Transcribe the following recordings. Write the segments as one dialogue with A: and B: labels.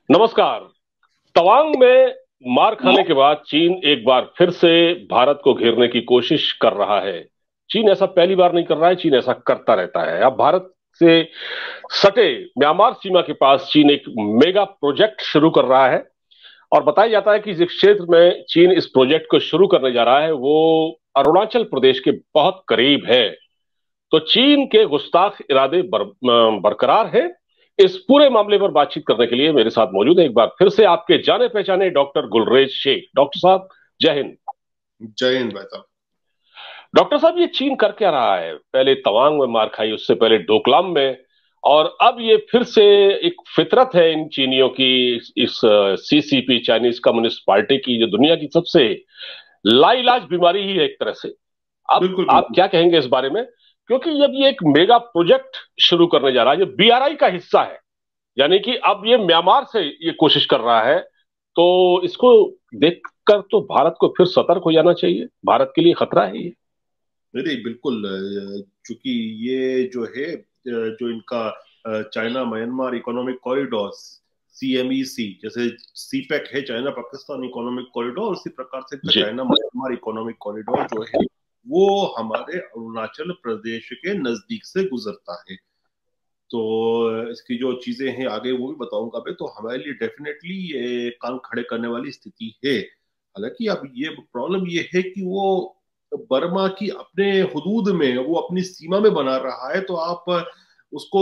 A: नमस्कार। तवांग में मार खाने के बाद चीन एक बार फिर से भारत को घेरने की कोशिश कर रहा है। चीन ऐसा पहली बार नहीं कर रहा है, चीन ऐसा करता रहता है। अब भारत से सटे म्यांमार सीमा के पास चीन एक मेगा प्रोजेक्ट शुरू कर रहा है और बताया जाता है कि जिस क्षेत्र में चीन इस प्रोजेक्ट को शुरू करने जा रहा है वो अरुणाचल प्रदेश के बहुत करीब है। तो चीन के गुस्ताख इरादे बरकरार है। इस पूरे मामले पर बातचीत करने के लिए मेरे साथ मौजूद है एक बार फिर से आपके जाने पहचाने डॉक्टर गुलरेज शेख। डॉक्टर साहब, जय हिंद।
B: जय हिंद भाई साहब।
A: डॉक्टर साहब, ये चीन कर क्या रहा है? पहले तवांग में मार खाई, उससे पहले डोकलाम में, और अब ये फिर से एक फितरत है इन चीनियों की, इस सीसीपी चाइनीज कम्युनिस्ट पार्टी की, जो दुनिया की सबसे लाइलाज बीमारी ही है एक तरह से। अब
B: बिल्कुल
A: आप
B: बिल्कुल।
A: क्या कहेंगे इस बारे में? क्योंकि जब ये एक मेगा प्रोजेक्ट शुरू करने जा रहा है, जो बीआरआई का हिस्सा है, यानी कि अब ये म्यांमार से ये कोशिश कर रहा है, तो इसको देखकर तो भारत को फिर सतर्क हो जाना चाहिए। भारत के लिए खतरा है ये।
B: नहीं नहीं, बिल्कुल। चूंकि ये जो है जो इनका चाइना म्यांमार इकोनॉमिक कॉरिडोर सीएमईसी, जैसे सीपेक है चाइना पाकिस्तान इकोनॉमिक कॉरिडोर, उसी प्रकार से इनका
A: जी।
B: चाइना म्यांमार इकोनॉमिक कॉरिडोर जो है वो हमारे अरुणाचल प्रदेश के नजदीक से गुजरता है। तो इसकी जो चीजें हैं आगे वो भी बताऊंगा मैं। तो हमारे लिए डेफिनेटली ये कान खड़े करने वाली स्थिति है। हालांकि अब ये प्रॉब्लम ये है कि वो बर्मा की अपने हुदूद में, वो अपनी सीमा में बना रहा है, तो आप उसको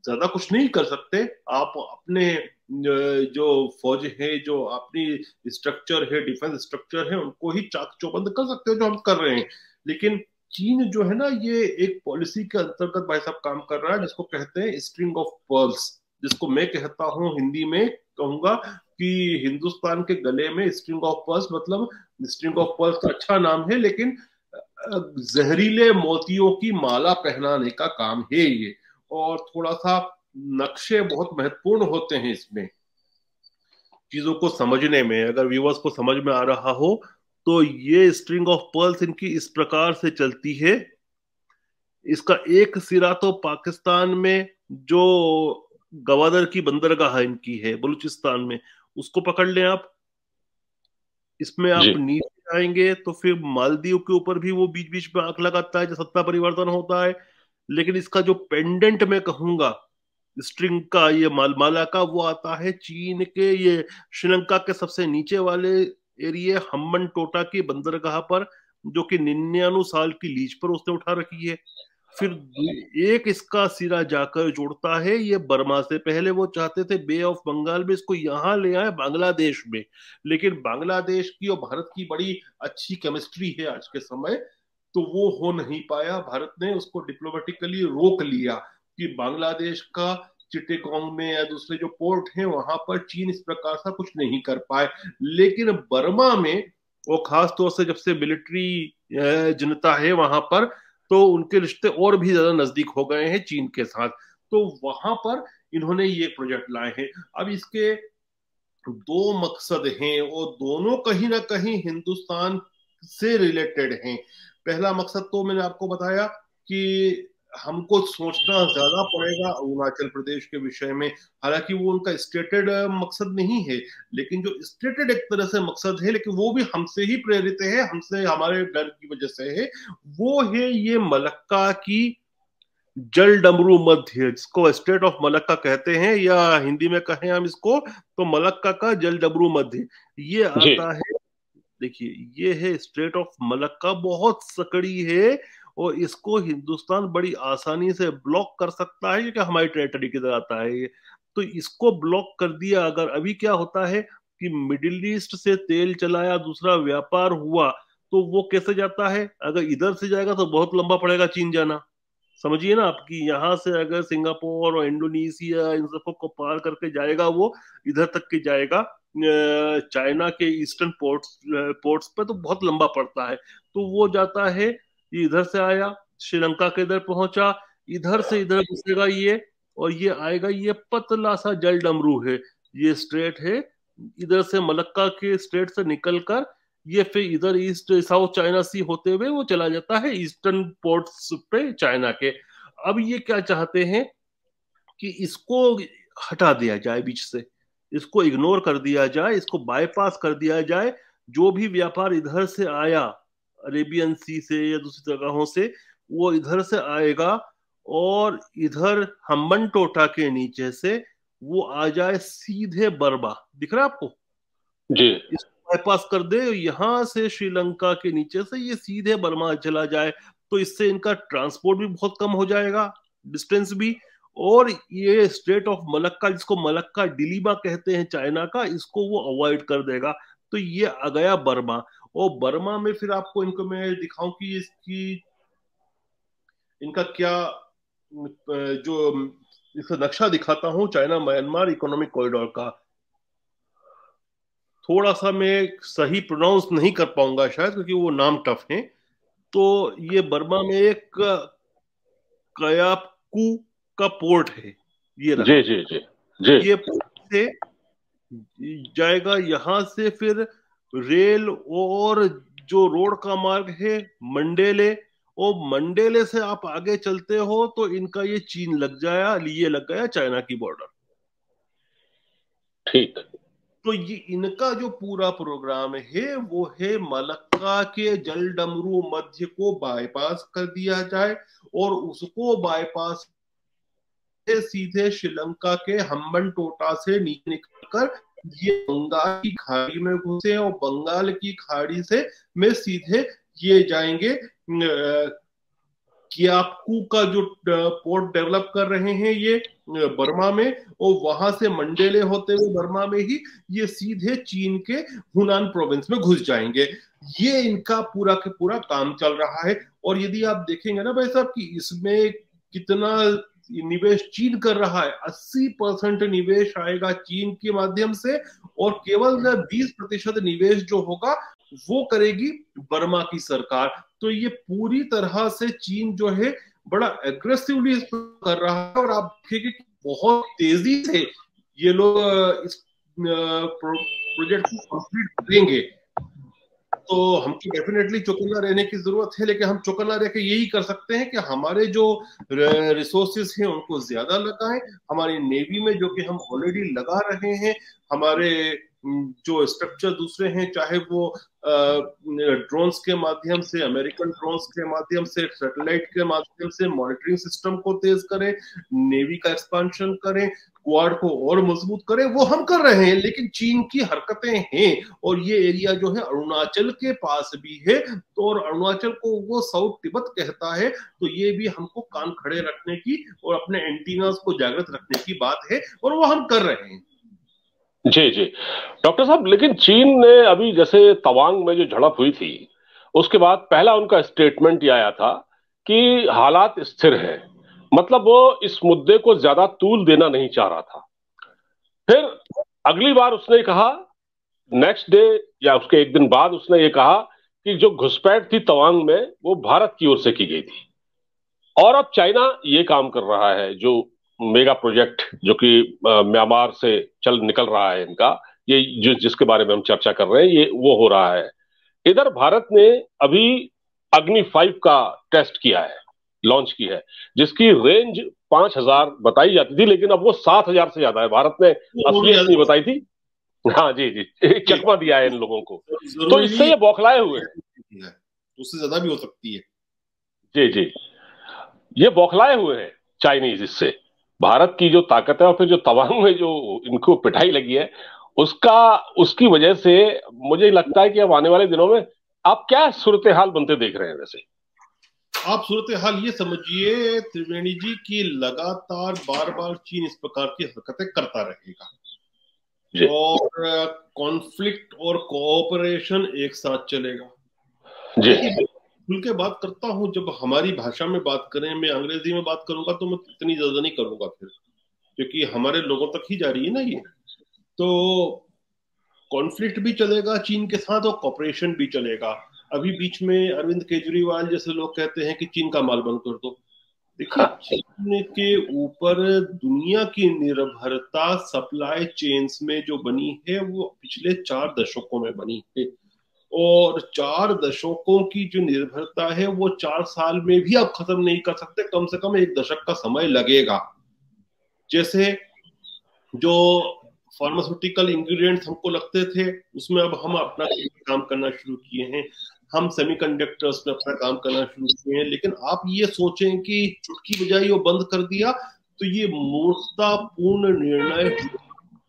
B: ज्यादा कुछ नहीं कर सकते। आप अपने जो फौज है, जो अपनी स्ट्रक्चर है, डिफेंस स्ट्रक्चर है, उनको ही चाक चौबंद कर सकते हो, जो हम कर रहे हैं। लेकिन चीन जो है ना, ये एक पॉलिसी के अंतर्गत भाई साहब काम कर रहा है, जिसको कहते हैं स्ट्रिंग ऑफ पर्ल्स, जिसको मैं कहता हूँ हिंदी में कहूंगा कि हिंदुस्तान के गले में स्ट्रिंग ऑफ पर्ल्स। मतलब स्ट्रिंग ऑफ पर्ल्स का अच्छा नाम है, लेकिन जहरीले मोतियों की माला पहनाने का काम है ये। और थोड़ा सा नक्शे बहुत महत्वपूर्ण होते हैं इसमें, चीजों को समझने में। अगर व्यूवर्स को समझ में आ रहा हो तो ये स्ट्रिंग ऑफ पर्ल्स इनकी इस प्रकार से चलती है। इसका एक सिरा तो पाकिस्तान में जो गवादर की बंदरगाह इनकी है बलूचिस्तान में, उसको पकड़ लें आप। इसमें आप
A: जी।
B: नीचे आएंगे तो फिर मालदीव के ऊपर भी वो बीच बीच में आंख लगाता है जब सत्ता परिवर्तन होता है। लेकिन इसका जो पेंडेंट मैं कहूंगा स्ट्रिंग का, ये माला का, वो आता है चीन के ये श्रीलंका के सबसे नीचे वाले एरिया हम्बन टोटा की बंदरगाह पर, जो कि 99 साल की लीज पर उसने उठा रखी है। फिर एक इसका सिरा जाकर जुड़ता है ये बर्मा से। पहले वो चाहते थे बे ऑफ बंगाल में इसको यहां ले आए, बांग्लादेश में। लेकिन बांग्लादेश की और भारत की बड़ी अच्छी केमिस्ट्री है आज के समय, तो वो हो नहीं पाया। भारत ने उसको डिप्लोमेटिकली रोक लिया कि बांग्लादेश का चिटेगोंग में या दूसरे जो पोर्ट हैं वहां पर चीन इस प्रकार से कुछ नहीं कर पाए। लेकिन बर्मा में, वो खास तौर से जब से मिलिट्री जनता है वहां पर, तो उनके रिश्ते और भी ज्यादा नजदीक हो गए हैं चीन के साथ। तो वहां पर इन्होंने ये प्रोजेक्ट लाए हैं। अब इसके दो मकसद हैं और दोनों कहीं ना कहीं हिंदुस्तान से रिलेटेड हैं। पहला मकसद तो मैंने आपको बताया कि हमको सोचना ज्यादा पड़ेगा अरुणाचल प्रदेश के विषय में। हालांकि वो उनका स्टेटेड मकसद नहीं है, लेकिन जो स्टेटेड एक तरह से मकसद है, लेकिन वो भी हमसे ही प्रेरित है, हमसे हमारे डर की वजह से है। वो है ये मलक्का की जल डमरू मध्य, जिसको स्टेट ऑफ मलक्का कहते हैं, या हिंदी में कहें हम इसको तो मलक्का का जल डमरू मध्य। ये
A: जी।
B: आता है, देखिए ये है स्ट्रेट ऑफ मलक्का, बहुत सकड़ी है। और इसको हिंदुस्तान बड़ी आसानी से ब्लॉक कर सकता है क्योंकि हमारी टेरिटरी की तरह आता है ये। तो इसको ब्लॉक कर दिया अगर, अभी क्या होता है कि मिडिल ईस्ट से तेल चलाया, दूसरा व्यापार हुआ, तो वो कैसे जाता है? अगर इधर से जाएगा तो बहुत लंबा पड़ेगा चीन जाना। समझिए ना, आपकी यहाँ से अगर सिंगापुर और इंडोनेशिया इन सबको को पार करके जाएगा वो, इधर तक के जाएगा चाइना के ईस्टर्न पोर्ट्स पोर्ट्स पे, तो बहुत लंबा पड़ता है। तो वो जाता है, ये इधर से आया, श्रीलंका के इधर पहुंचा, इधर से इधर घुसेगा ये, और ये आएगा, ये पतला सा जल डमरू है, ये स्ट्रेट है। इधर से मलक्का के स्ट्रेट से निकलकर ये फिर इधर ईस्ट साउथ चाइना सी होते हुए वो चला जाता है ईस्टर्न पोर्ट्स पे चाइना के। अब ये क्या चाहते हैं कि इसको हटा दिया जाए बीच से, इसको इग्नोर कर दिया जाए, इसको बाईपास कर दिया जाए। जो भी व्यापार इधर से आया, अरेबियन सी से या दूसरी जगहों से, वो इधर से आएगा और इधर हम्बनटोटा के नीचे से वो आ जाए सीधे बर्मा। दिख रहा है आपको?
A: जी
B: इसको बाईपास कर दे, यहां से श्रीलंका के नीचे से ये सीधे बर्मा चला जाए, तो इससे इनका ट्रांसपोर्ट भी बहुत कम हो जाएगा, डिस्टेंस भी। और ये स्टेट ऑफ मलक्का, जिसको मलक्का डिलीमा कहते हैं चाइना का, इसको वो अवॉइड कर देगा। तो ये आ गया बर्मा। और बर्मा में फिर आपको इनको मैं दिखाऊं कि इसकी इनका क्या जो इसका नक्शा दिखाता हूं चाइना म्यांमार इकोनॉमिक कॉरिडोर का। थोड़ा सा मैं सही प्रोनाउंस नहीं कर पाऊंगा शायद, क्योंकि वो नाम टफ है। तो ये बर्मा में एक कयापकू का पोर्ट है, ये
A: जी
B: रहा।
A: जी जी जी
B: ये पोर्ट से जाएगा, यहां से फिर रेल और जो रोड का मार्ग है मंडेले, और मंडेले से आप आगे चलते हो तो इनका ये चीन लग जाया, ये लग गया चाइना की बॉर्डर।
A: ठीक।
B: तो ये इनका जो पूरा प्रोग्राम है वो है मलक्का के जलडमरू मध्य को बाईपास कर दिया जाए, और उसको बाईपास से सीधे श्रीलंका के हम्बनटोटा से नीचे निकलकर ये बंगाल की खाड़ी में घुसे, और बंगाल की खाड़ी से में सीधे ये जाएंगे कियापकू का जो पोर्ट डेवलप कर रहे हैं ये बर्मा में, और वहां से मंडेले होते हुए बर्मा में ही ये सीधे चीन के हुनान प्रोविंस में घुस जाएंगे। ये इनका पूरा के पूरा काम चल रहा है। और यदि आप देखेंगे ना भाई साहब कि इसमें कितना निवेश चीन कर रहा है, 80% निवेश आएगा चीन के माध्यम से, और केवल 20% निवेश जो होगा वो करेगी बर्मा की सरकार। तो ये पूरी तरह से चीन जो है बड़ा एग्रेसिवली कर रहा है, और आप देखेंगे कि बहुत तेजी से ये लोग इस प्रोजेक्ट को कंप्लीट करेंगे। तो हमको डेफिनेटली चौकन्ना रहने की जरूरत है, लेकिन हम चौकन्ना रह के यही कर सकते हैं कि हमारे जो रिसोर्सेज हैं उनको ज्यादा लगाएं, हमारी नेवी में जो कि हम ऑलरेडी लगा रहे हैं, हमारे जो स्ट्रक्चर दूसरे हैं, चाहे वो ड्रोन्स के माध्यम से, अमेरिकन ड्रोन्स के माध्यम से, सैटेलाइट के माध्यम से मॉनिटरिंग सिस्टम को तेज करें, नेवी का एक्सपांशन करें, क्वाड को और मजबूत करें, वो हम कर रहे हैं। लेकिन चीन की हरकतें हैं, और ये एरिया जो है अरुणाचल के पास भी है, तो और अरुणाचल को वो साउथ तिब्बत कहता है, तो ये भी हमको कान खड़े रखने की और अपने एंटीनास को जागृत रखने की बात है, और वो हम कर रहे हैं।
A: जी जी डॉक्टर साहब, लेकिन चीन ने अभी जैसे तवांग में जो झड़प हुई थी, उसके बाद पहला उनका स्टेटमेंट ये आया था कि हालात स्थिर है। मतलब वो इस मुद्दे को ज्यादा तूल देना नहीं चाह रहा था। फिर अगली बार उसने कहा, नेक्स्ट डे या उसके एक दिन बाद उसने ये कहा कि जो घुसपैठ थी तवांग में वो भारत की ओर से की गई थी। और अब चाइना ये काम कर रहा है, जो मेगा प्रोजेक्ट जो कि म्यांमार से चल निकल रहा है इनका, ये जो जिसके बारे में हम चर्चा कर रहे हैं, ये वो हो रहा है। इधर भारत ने अभी अग्नि 5 का टेस्ट किया है, लॉन्च की है, जिसकी रेंज 5,000 बताई जाती थी, लेकिन अब वो 7,000 से ज्यादा है। भारत ने असलियत नहीं बताई थी। हाँ जी जी, एक चकमा दिया है इन लोगों को। तो इससे ये बौखलाए हुए हैं।
B: उससे ज्यादा भी हो सकती है।
A: जी जी, ये बौखलाए हुए हैं चाइनीज इससे, भारत की जो ताकत है, और फिर जो तवांग में जो इनको पिटाई लगी है उसका, उसकी वजह से मुझे लगता है कि अब आने वाले दिनों में आप क्या सूरत हाल बनते देख रहे हैं वैसे?
B: आप सूरत हाल ये समझिए त्रिवेणी जी की लगातार बार बार चीन इस प्रकार की हरकतें करता रहेगा, और कॉन्फ्लिक्ट और कोऑपरेशन एक साथ चलेगा। देखिए, खुल के बात करता हूं, जब हमारी भाषा में बात करें, मैं अंग्रेजी में बात करूंगा तो मैं इतनी ज्यादा नहीं करूंगा फिर, क्योंकि हमारे लोगों तक ही जा रही है ना ये। तो कॉन्फ्लिक्ट भी चलेगा चीन के साथ, और कॉपरेशन भी चलेगा। अभी बीच में अरविंद केजरीवाल जैसे लोग कहते हैं कि चीन का माल बंद कर दो। देखिए, चीन के ऊपर दुनिया की निर्भरता सप्लाई चेन्स में जो बनी है वो पिछले 4 दशकों में बनी है, और 4 दशकों की जो निर्भरता है वो 4 साल में भी आप खत्म नहीं कर सकते, कम से कम 1 दशक का समय लगेगा। जैसे जो फार्मास्यूटिकल इंग्रेडिएंट्स हमको लगते थे, उसमें अब हम अपना काम करना शुरू किए हैं। हम सेमीकंडक्टर्स पे अपना काम करना शुरू किए हैं। लेकिन आप ये सोचें कि चुटकी बजाई वो बंद कर दिया, तो ये मूर्खतापूर्ण निर्णय।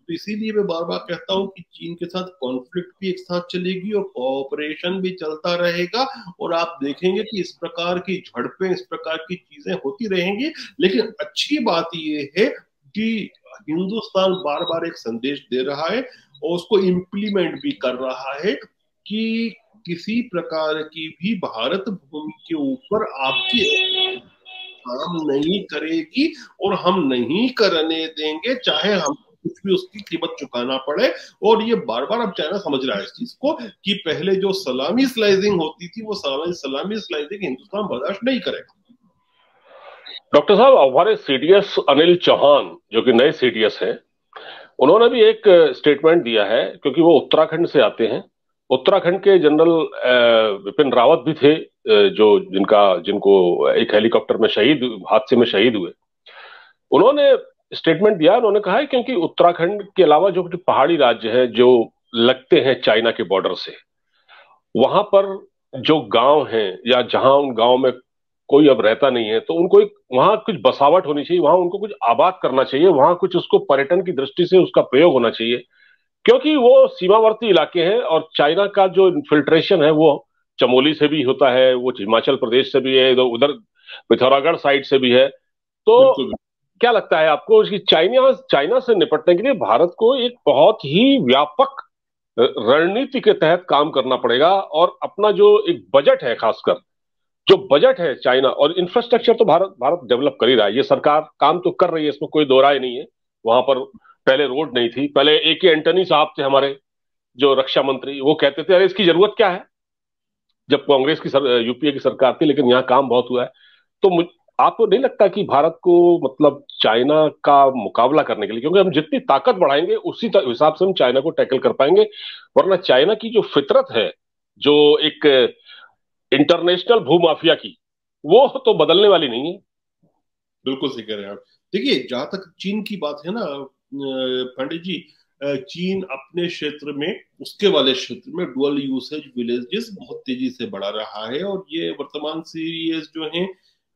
B: तो इसीलिए मैं बार बार कहता हूं कि चीन के साथ कॉन्फ्लिक्ट भी एक साथ चलेगी और कोऑपरेशन भी चलता रहेगा, और आप देखेंगे कि इस प्रकार की झड़पें, इस प्रकार की चीजें होती रहेंगी। लेकिन अच्छी बात ये है कि हिंदुस्तान बार बार एक संदेश दे रहा है और उसको इम्प्लीमेंट भी कर रहा है कि किसी प्रकार की भी भारत भूमि के ऊपर आपकी काम नहीं करेगी और हम नहीं करने देंगे, चाहे हम कुछ भी उसकी कीमत चुकाना पड़े। और ये बार बार अब चाइना समझ रहा है इस चीज को कि पहले जो सलामी स्लाइसिंग होती थी, वो सलामी स्लाइसिंग हिंदुस्तान बर्दाश्त नहीं करेगा।
A: डॉक्टर साहब, हमारे सीडीएस अनिल चौहान, जो कि नए सीडीएस हैं, उन्होंने भी एक स्टेटमेंट दिया है, क्योंकि वो उत्तराखंड से आते हैं। उत्तराखंड के जनरल विपिन रावत भी थे, जो जिनको एक हेलीकॉप्टर में हादसे में शहीद हुए। उन्होंने स्टेटमेंट दिया, उन्होंने कहा है क्योंकि उत्तराखंड के अलावा जो पहाड़ी राज्य है जो लगते हैं चाइना के बॉर्डर से, वहां पर जो गांव हैं या जहां उन गांव में कोई अब रहता नहीं है, तो उनको वहां कुछ बसावट होनी चाहिए, वहां उनको कुछ आबाद करना चाहिए, वहां कुछ उसको पर्यटन की दृष्टि से उसका प्रयोग होना चाहिए, क्योंकि वो सीमावर्ती इलाके हैं और चाइना का जो इन्फिल्ट्रेशन है वो चमोली से भी होता है, वो हिमाचल प्रदेश से भी है, उधर पिथौरागढ़ साइड से भी है। तो
B: बिल्कुल।
A: क्या लगता है आपको कि चाइना चाइना से निपटने के लिए भारत को एक बहुत ही व्यापक रणनीति के तहत काम करना पड़ेगा, और अपना जो एक बजट है, खासकर जो बजट है चाइना, और इंफ्रास्ट्रक्चर तो भारत भारत डेवलप कर ही रहा है, ये सरकार काम तो कर रही है, इसमें कोई दो राय नहीं है। वहां पर पहले रोड नहीं थी, पहले ए के एंटनी साहब थे हमारे जो रक्षा मंत्री, वो कहते थे अरे इसकी जरूरत क्या है, जब कांग्रेस की यूपीए की सरकार थी, लेकिन यहाँ काम बहुत हुआ है। तो आपको नहीं लगता कि भारत को मतलब चाइना का मुकाबला करने के लिए, क्योंकि हम जितनी ताकत बढ़ाएंगे उसी हिसाब से हम चाइना को टैकल कर पाएंगे, वरना चाइना की जो फितरत है, जो एक इंटरनेशनल भूमाफिया की, वो तो बदलने वाली नहीं है।
B: बिल्कुल सही कह रहे हैं आप। देखिए, जहां तक चीन की बात है ना पंडित जी, चीन अपने क्षेत्र में, उसके वाले क्षेत्र में डुअल यूसेज विलेजेस बहुत तेजी से बढ़ा रहा है। और ये वर्तमान सीडीएस जो है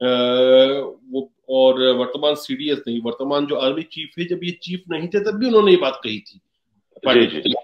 B: वो, और वर्तमान सीडीएस नहीं, वर्तमान जो आर्मी चीफ है, जब ये चीफ नहीं थे तब भी उन्होंने ये बात कही थी पंडित जी।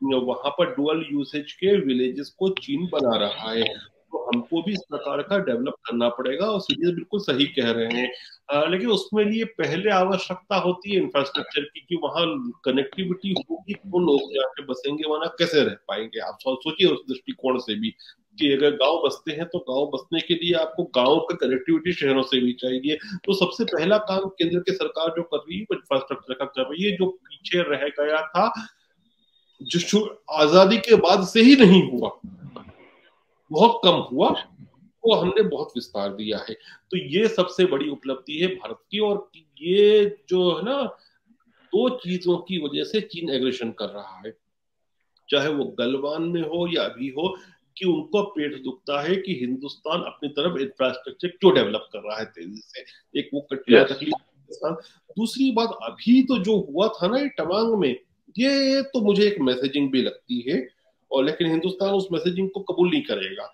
B: वहां पर डुअल यूसेज के विलेजेस को चीन बना रहा है, तो हमको भी इस प्रकार का डेवलप करना पड़ेगा। और सीडीएस बिल्कुल सही कह रहे हैं। लेकिन उसमें लिए पहले आवश्यकता होती है इंफ्रास्ट्रक्चर की, कि वहां कनेक्टिविटी होगी तो लोग जाके बसेंगे, वरना कैसे रह पाएंगे। आप सोचिए उस दृष्टिकोण से भी कि अगर गांव बसते हैं तो गांव बसने के लिए आपको गांव का कनेक्टिविटी शहरों से भी चाहिए। तो सबसे पहला काम केंद्र की सरकार जो कर रही है वो इंफ्रास्ट्रक्चर का कर रही है, जो पीछे रह गया था, जो आजादी के बाद से ही नहीं हुआ, बहुत कम हुआ, वो हमने बहुत विस्तार दिया है। तो ये सबसे बड़ी उपलब्धि है भारत की। और ये जो है ना, दो चीजों की वजह से चीन एग्रेशन कर रहा है, चाहे वो गलवान में हो या अभी हो, कि उनको पेट दुखता है कि हिंदुस्तान अपनी तरफ इंफ्रास्ट्रक्चर क्यों डेवलप कर रहा है तेजी से। एक वो कठिन तकलीफ। दूसरी बात, अभी तो जो हुआ था ना ये तवांग में, ये तो मुझे एक मैसेजिंग भी लगती है, और लेकिन हिंदुस्तान उस मैसेजिंग को कबूल नहीं करेगा।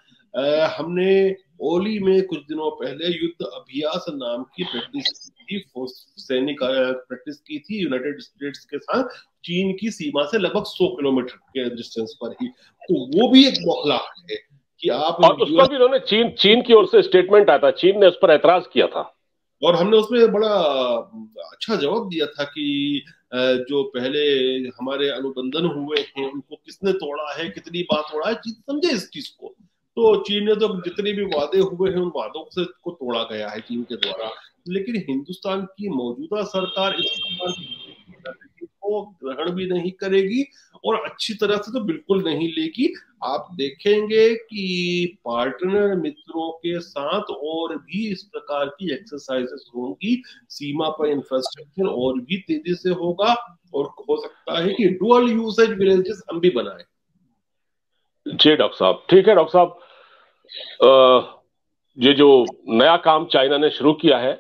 B: हमने ओली में कुछ दिनों पहले युद्ध अभ्यास नाम की प्रैक्टिस की, सैनिक प्रैक्टिस की थी यूनाइटेड स्टेट्स के साथ, चीन की सीमा से लगभग 100 किलोमीटर के डिस्टेंस पर ही। तो वो भी एक बौखलाहट है कि आप,
A: और उस पर भी उन्होंने चीन चीन की ओर से स्टेटमेंट आया था, चीन ने उस पर ऐतराज किया था,
B: और हमने उसमें बड़ा अच्छा जवाब दिया था कि जो पहले हमारे अनुबंधन हुए हैं उनको किसने तोड़ा है, कितनी बार तोड़ा है, चीन समझे इस चीज को। तो चीन ने तो जितने भी वादे हुए हैं उन वादों से को तोड़ा गया है चीन के द्वारा। लेकिन हिंदुस्तान की मौजूदा सरकार इस को ग्रहण भी नहीं करेगी, और अच्छी तरह से तो बिल्कुल नहीं लेगी। आप देखेंगे कि पार्टनर मित्रों के साथ और भी इस प्रकार की एक्सरसाइजेस होंगी, सीमा पर इंफ्रास्ट्रक्चर और भी तेजी से होगा, और हो सकता है कि डुअल यूसेज विलेजेस हम भी बनाए।
A: जी डॉक्टर साहब, ठीक है डॉक्टर साहब, ये जो नया काम चाइना ने शुरू किया है,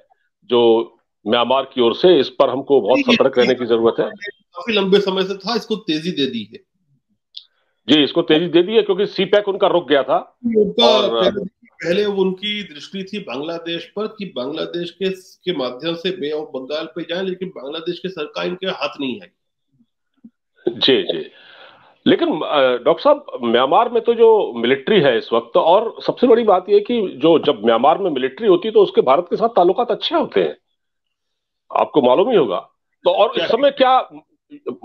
A: जो म्यांमार की ओर से, इस पर हमको बहुत सतर्क रहने की जरूरत है।
B: काफी लंबे समय से था, इसको तेजी दे दी है।
A: जी, इसको तेजी दे दी है क्योंकि सी पैक उनका रुक गया था।
B: उनका
A: और
B: पहले उनकी दृष्टि थी बांग्लादेश पर कि बांग्लादेश के माध्यम से बे ऑफ बंगाल पे जाए, लेकिन बांग्लादेश की सरकार इनके हाथ नहीं है।
A: जी जी, लेकिन डॉक्टर साहब, म्यांमार में तो जो मिलिट्री है इस वक्त, और सबसे बड़ी बात यह कि जो जब म्यांमार में मिलिट्री होती है तो उसके भारत के साथ ताल्लुकात अच्छे होते हैं, आपको मालूम ही होगा। तो और इस
B: क्या
A: समय क्या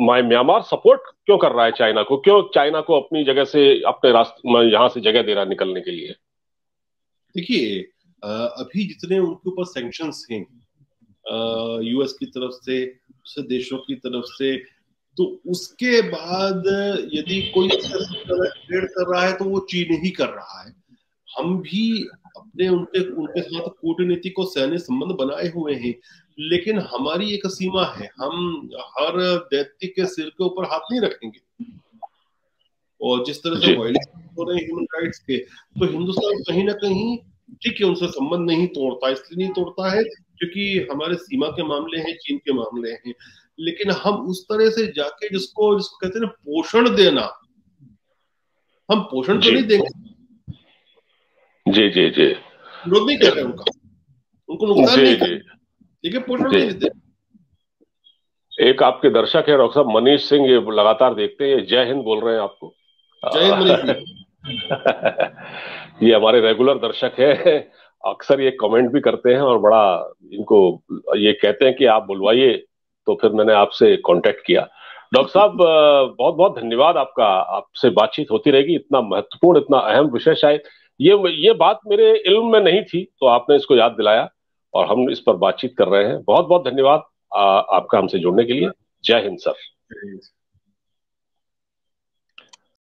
A: म्यांमार सपोर्ट क्यों कर रहा है चाइना को, क्यों चाइना को अपनी जगह से, अपने रास्ते यहां से जगह दे रहा है निकलने के लिए?
B: देखिए, अभी जितने उनके ऊपर सैंक्शंस हैं यूएस की तरफ से, दूसरे देशों की तरफ से, तो उसके बाद यदि कोई ट्रेड कर रहा है तो वो चीन ही कर रहा है। हम भी अपने उनके उनके साथ कूटनीतिक और सैन्य संबंध बनाए हुए हैं, लेकिन हमारी एक सीमा है। हम हर दैत्य के सिर के ऊपर हाथ नहीं रखेंगे। और जिस तरह से
A: जी
B: वायलेशन हो रहे हैं ह्यूमन राइट्स के, तो हिंदुस्तान कहीं ना कहीं, ठीक है, उनसे संबंध नहीं तोड़ता। इसलिए नहीं तोड़ता है क्योंकि हमारे सीमा के मामले हैं, चीन के मामले हैं, लेकिन हम उस तरह से जाके जिसको जिसको कहते हैं ना पोषण देना, हम पोषण तो
A: जी
B: नहीं देंगे।
A: जी जी जी
B: विरोध नहीं कर रहे उनका, उनको नुकसान
A: जी
B: नहीं
A: जी
B: कर, लेकिन पोषण
A: जी।
B: नहीं देते।
A: एक आपके दर्शक है डॉक्टर साहब मनीष सिंह, ये लगातार देखते हैं, ये जय हिंद बोल रहे हैं आपको।
B: जय हिंद मनीष जी।
A: ये हमारे रेगुलर दर्शक है, अक्सर ये कमेंट भी करते हैं और बड़ा इनको ये कहते हैं कि आप बुलवाइए, तो फिर मैंने आपसे कांटेक्ट किया। डॉक्टर साहब, बहुत बहुत धन्यवाद आपका, आपसे बातचीत होती रहेगी। इतना महत्वपूर्ण, इतना अहम विषय, शायद ये बात मेरे इल्म में नहीं थी, तो आपने इसको याद दिलाया और हम इस पर बातचीत कर रहे हैं। बहुत बहुत धन्यवाद आपका हमसे जुड़ने के लिए। जय हिंद सर।